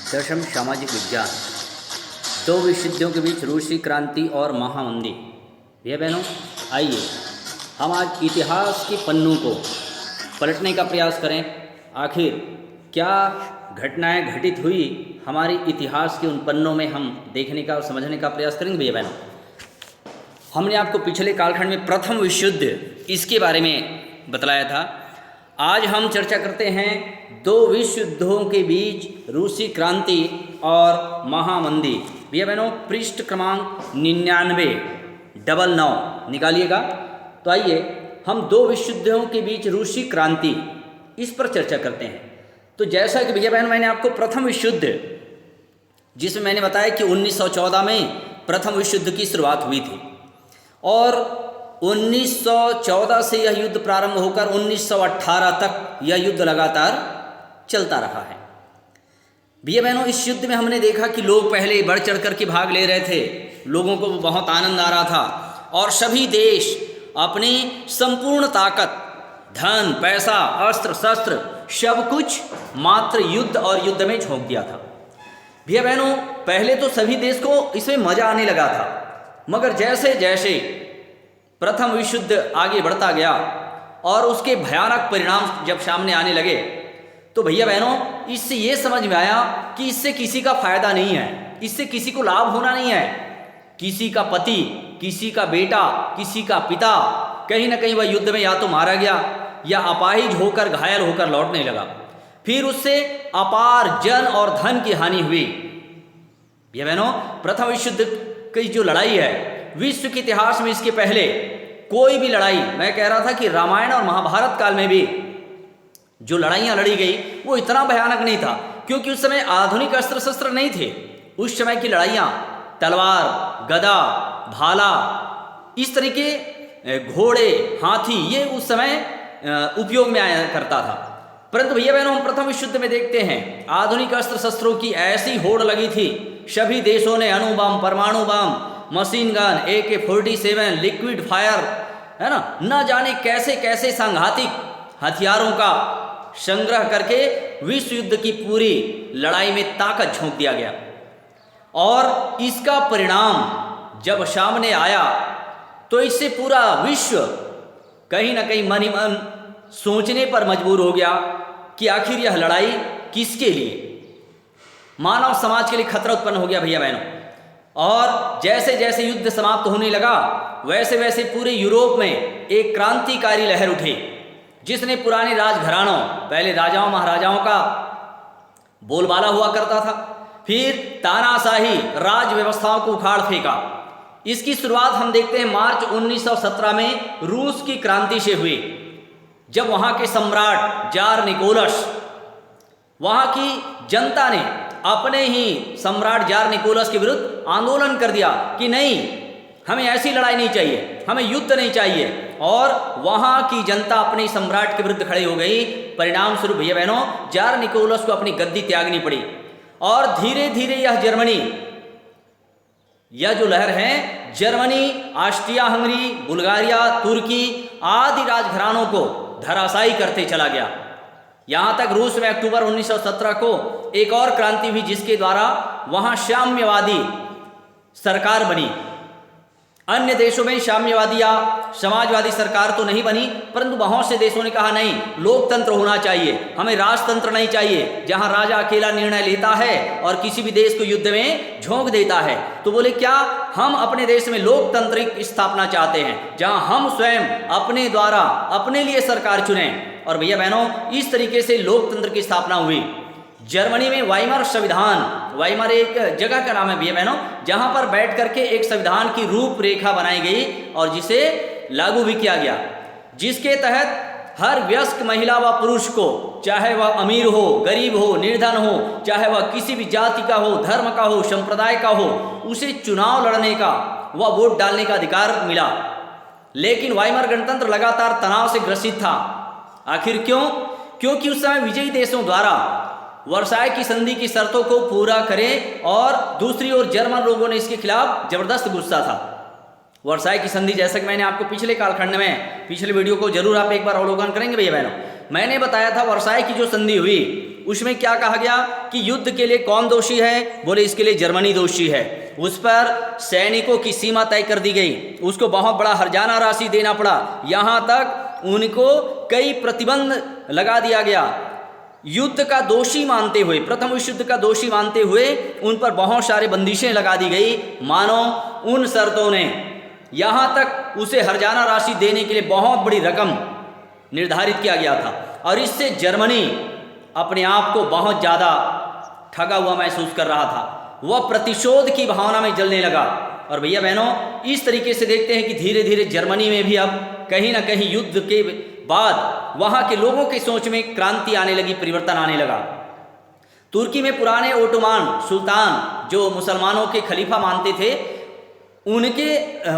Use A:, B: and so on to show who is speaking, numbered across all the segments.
A: दशम सामाजिक विज्ञान। दो विश्वयुद्धों के बीच रूसी क्रांति और महामंदी। भैया बहनों, आइए हम आज इतिहास के पन्नों को पलटने का प्रयास करें। आखिर क्या घटनाएं घटित हुई हमारे इतिहास के उन पन्नों में, हम देखने का और समझने का प्रयास करेंगे। भैया बहनों, हमने आपको पिछले कालखंड में प्रथम विश्व युद्ध इसके बारे में बतलाया था। आज हम चर्चा करते हैं दो विश्व युद्धों के बीच रूसी क्रांति और महामंदी। भैया बहनों, पृष्ठ क्रमांक 99 निकालिएगा। तो आइए हम दो विश्व युद्धों के बीच रूसी क्रांति इस पर चर्चा करते हैं। तो जैसा कि भैया बहन मैंने आपको प्रथम विश्व युद्ध, जिसमें मैंने बताया कि 1914 में प्रथम विश्व युद्ध की शुरुआत हुई थी और 1914 से यह युद्ध प्रारंभ होकर 1918 तक यह युद्ध लगातार चलता रहा है। भैया बहनों, इस युद्ध में हमने देखा कि लोग पहले बढ़ चढ़ कर के भाग ले रहे थे, लोगों को बहुत आनंद आ रहा था और सभी देश अपनी संपूर्ण ताकत, धन, पैसा, अस्त्र शस्त्र सब कुछ मात्र युद्ध और युद्ध में झोंक दिया था। भैया बहनों, पहले तो सभी देश को इसमें मजा आने लगा था, मगर जैसे जैसे प्रथम विश्व युद्ध आगे बढ़ता गया और उसके भयानक परिणाम जब सामने आने लगे, तो भैया बहनों इससे ये समझ में आया कि इससे किसी का फायदा नहीं है, इससे किसी को लाभ होना नहीं है। किसी का पति, किसी का बेटा, किसी का पिता कहीं ना कहीं वह युद्ध में या तो मारा गया या अपाहिज होकर, घायल होकर लौटने लगा। फिर उससे अपार जन और धन की हानि हुई। भैया बहनों, प्रथम विश्व युद्ध की जो लड़ाई है, विश्व के इतिहास में इसके पहले कोई भी लड़ाई, मैं कह रहा था कि रामायण और महाभारत काल में भी जो लड़ाइयाँ लड़ी गई वो इतना भयानक नहीं था, क्योंकि उस समय आधुनिक अस्त्र शस्त्र नहीं थे। उस समय की लड़ाइयाँ तलवार, गदा, भाला, इस तरीके घोड़े, हाथी, ये उस समय उपयोग में आया करता था। परंतु भैया बहनों, हम प्रथम विश्व युद्ध में देखते हैं आधुनिक अस्त्र शस्त्रों की ऐसी होड़ लगी थी। सभी देशों ने अणु बम, परमाणु बम, machine gun, AK-47, liquid fire, है ना, न जाने कैसे कैसे सांघातिक हथियारों का संग्रह करके विश्व युद्ध की पूरी लड़ाई में ताकत झोंक दिया गया। और इसका परिणाम जब सामने आया तो इससे पूरा विश्व कहीं ना कहीं मन ही मन सोचने पर मजबूर हो गया कि आखिर यह लड़ाई किसके लिए, मानव समाज के लिए खतरा उत्पन्न हो गया। भैया बहनों, और जैसे जैसे युद्ध समाप्त होने लगा वैसे वैसे पूरे यूरोप में एक क्रांतिकारी लहर उठी, जिसने पुराने राजघरानों, पहले राजाओं महाराजाओं का बोलबाला हुआ करता था, फिर तानाशाही राज व्यवस्थाओं को उखाड़ फेंका। इसकी शुरुआत हम देखते हैं मार्च 1917 में रूस की क्रांति से हुई, जब वहां के सम्राट जार निकोलस, वहां की जनता ने अपने ही सम्राट जार निकोलस के विरुद्ध आंदोलन कर दिया कि नहीं, हमें ऐसी लड़ाई नहीं चाहिए, हमें युद्ध नहीं चाहिए। और वहां की जनता अपने सम्राट के विरुद्ध खड़ी हो गई। परिणाम स्वरूप भैया बहनों, जार निकोलस को अपनी गद्दी त्यागनी पड़ी और धीरे धीरे यह जर्मनी, यह जो लहर है, जर्मनी, ऑस्ट्रिया हंगरी, बुल्गारिया, तुर्की आदि राजघरानों को धराशायी करते चला गया। यहां तक रूस में अक्टूबर 1917 को एक और क्रांति हुई, जिसके द्वारा वहां साम्यवादी सरकार बनी। अन्य देशों में साम्यवादी या समाजवादी सरकार तो नहीं बनी, परंतु बहुत से देशों ने कहा नहीं, लोकतंत्र होना चाहिए, हमें राजतंत्र नहीं चाहिए जहां राजा अकेला निर्णय लेता है और किसी भी देश को युद्ध में झोंक देता है। तो बोले क्या, हम अपने देश में लोकतांत्रिक स्थापना चाहते हैं, जहां हम स्वयं अपने द्वारा अपने लिए सरकार चुनें। और भैया बहनों, इस तरीके से लोकतंत्र की स्थापना हुई। जर्मनी में वाइमर संविधान, वाइमर एक जगह का नाम है भैया बहनों, जहां पर बैठ करके एक संविधान की रूपरेखा बनाई गई और जिसे लागू भी किया गया, जिसके तहत हर वयस्क महिला व पुरुष को, चाहे वह अमीर हो, गरीब हो, निर्धन हो, चाहे वह किसी भी जाति का हो, धर्म का हो, संप्रदाय का हो, उसे चुनाव लड़ने का व वोट डालने का अधिकार मिला। लेकिन वाइमर गणतंत्र लगातार तनाव से ग्रसित था। आखिर क्यों? क्योंकि उस समय विजयी देशों द्वारा वर्साय की संधि की शर्तों को पूरा करें और दूसरी ओर जर्मन लोगों ने इसके खिलाफ जबरदस्त गुस्सा था। वर्साय की संधि, जैसा कि मैंने आपको पिछले कालखंड में, पिछले वीडियो को जरूर आप एक बार अवलोकन करेंगे भैया बहनों, मैंने बताया था वर्साय की जो संधि हुई उसमें क्या कहा गया कि युद्ध के लिए कौन दोषी है? बोले इसके लिए जर्मनी दोषी है। उस पर सैनिकों की सीमा तय कर दी गई, उसको बहुत बड़ा हर्जाना राशि देना पड़ा, यहाँ तक उनको कई प्रतिबंध लगा दिया गया। युद्ध का दोषी मानते हुए, प्रथम विश्व युद्ध का दोषी मानते हुए उन पर बहुत सारे बंदिशें लगा दी गई। मानो उन शर्तों ने यहाँ तक उसे हर्जाना राशि देने के लिए बहुत बड़ी रकम निर्धारित किया गया था, और इससे जर्मनी अपने आप को बहुत ज़्यादा ठगा हुआ महसूस कर रहा था। वह प्रतिशोध की भावना में जलने लगा। और भैया बहनों, इस तरीके से देखते हैं कि धीरे धीरे जर्मनी में भी अब कहीं ना कहीं युद्ध के बाद वहाँ के लोगों की सोच में क्रांति आने लगी, परिवर्तन आने लगा। तुर्की में पुराने ओटोमान सुल्तान जो मुसलमानों के खलीफा मानते थे, उनके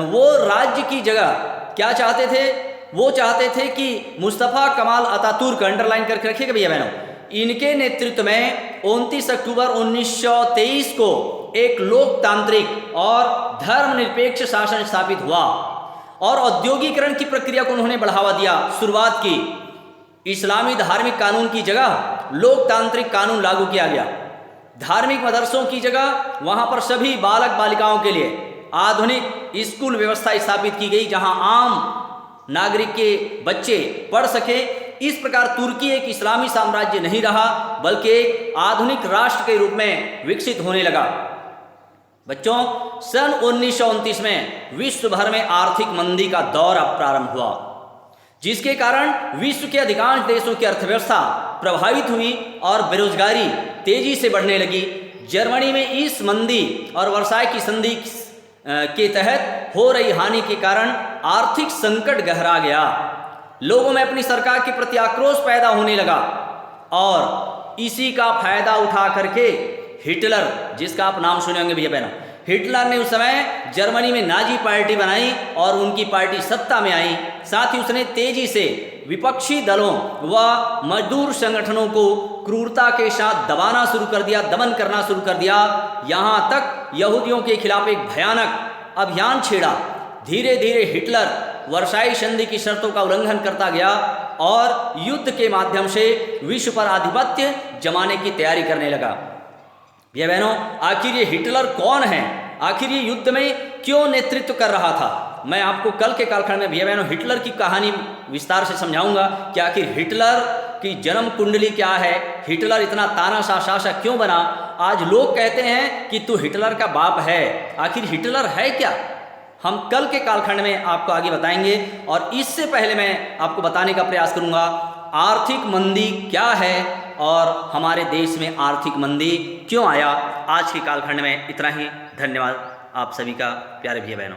A: वो राज्य की जगह क्या चाहते थे? वो चाहते थे कि मुस्तफ़ा कमाल अतातुर्क, अंडरलाइन करके रखिएगा भैया बहनों, इनके नेतृत्व में 29 अक्टूबर 1923 को एक लोकतांत्रिक और धर्मनिरपेक्ष शासन स्थापित हुआ, और औद्योगिकरण की प्रक्रिया को उन्होंने बढ़ावा दिया, शुरुआत की। इस्लामी धार्मिक कानून की जगह लोकतांत्रिक कानून लागू किया गया। धार्मिक मदरसों की जगह वहाँ पर सभी बालक बालिकाओं के लिए आधुनिक स्कूल व्यवस्था स्थापित की गई, जहाँ आम नागरिक के बच्चे पढ़ सके। इस प्रकार तुर्की एक इस्लामी साम्राज्य नहीं रहा, बल्कि एक आधुनिक राष्ट्र के रूप में विकसित होने लगा। बच्चों, सन 1929 में विश्व भर में आर्थिक मंदी का दौर प्रारंभ हुआ, जिसके कारण विश्व के अधिकांश देशों की अर्थव्यवस्था प्रभावित हुई और बेरोजगारी तेजी से बढ़ने लगी। जर्मनी में इस मंदी और वर्साय की संधि के तहत हो रही हानि के कारण आर्थिक संकट गहरा गया। लोगों में अपनी सरकार के प्रति आक्रोश पैदा होने लगा, और इसी का फायदा उठा करके हिटलर, जिसका आप नाम सुने होंगे भैया बहनों, हिटलर ने उस समय जर्मनी में नाजी पार्टी बनाई और उनकी पार्टी सत्ता में आई। साथ ही उसने तेजी से विपक्षी दलों व मजदूर संगठनों को क्रूरता के साथ दबाना शुरू कर दिया, दमन करना शुरू कर दिया। यहाँ तक यहूदियों के खिलाफ एक भयानक अभियान छेड़ा। धीरे धीरे हिटलर वर्साई संधि की शर्तों का उल्लंघन करता गया और युद्ध के माध्यम से विश्व पर आधिपत्य जमाने की तैयारी करने लगा। भैया बहनों, आखिर ये हिटलर कौन है? आखिर ये युद्ध में क्यों नेतृत्व कर रहा था? मैं आपको कल के कालखंड में भैया बहनों हिटलर की कहानी विस्तार से समझाऊंगा कि आखिर हिटलर की जन्म कुंडली क्या है, हिटलर इतना तानाशाह शासक क्यों बना। आज लोग कहते हैं कि तू हिटलर का बाप है, आखिर हिटलर है क्या? हम कल के कालखंड में आपको आगे बताएंगे। और इससे पहले मैं आपको बताने का प्रयास करूंगा आर्थिक मंदी क्या है और हमारे देश में आर्थिक मंदी क्यों आया। आज के कालखंड में इतना ही। धन्यवाद आप सभी का, प्यारे भैया बहनों।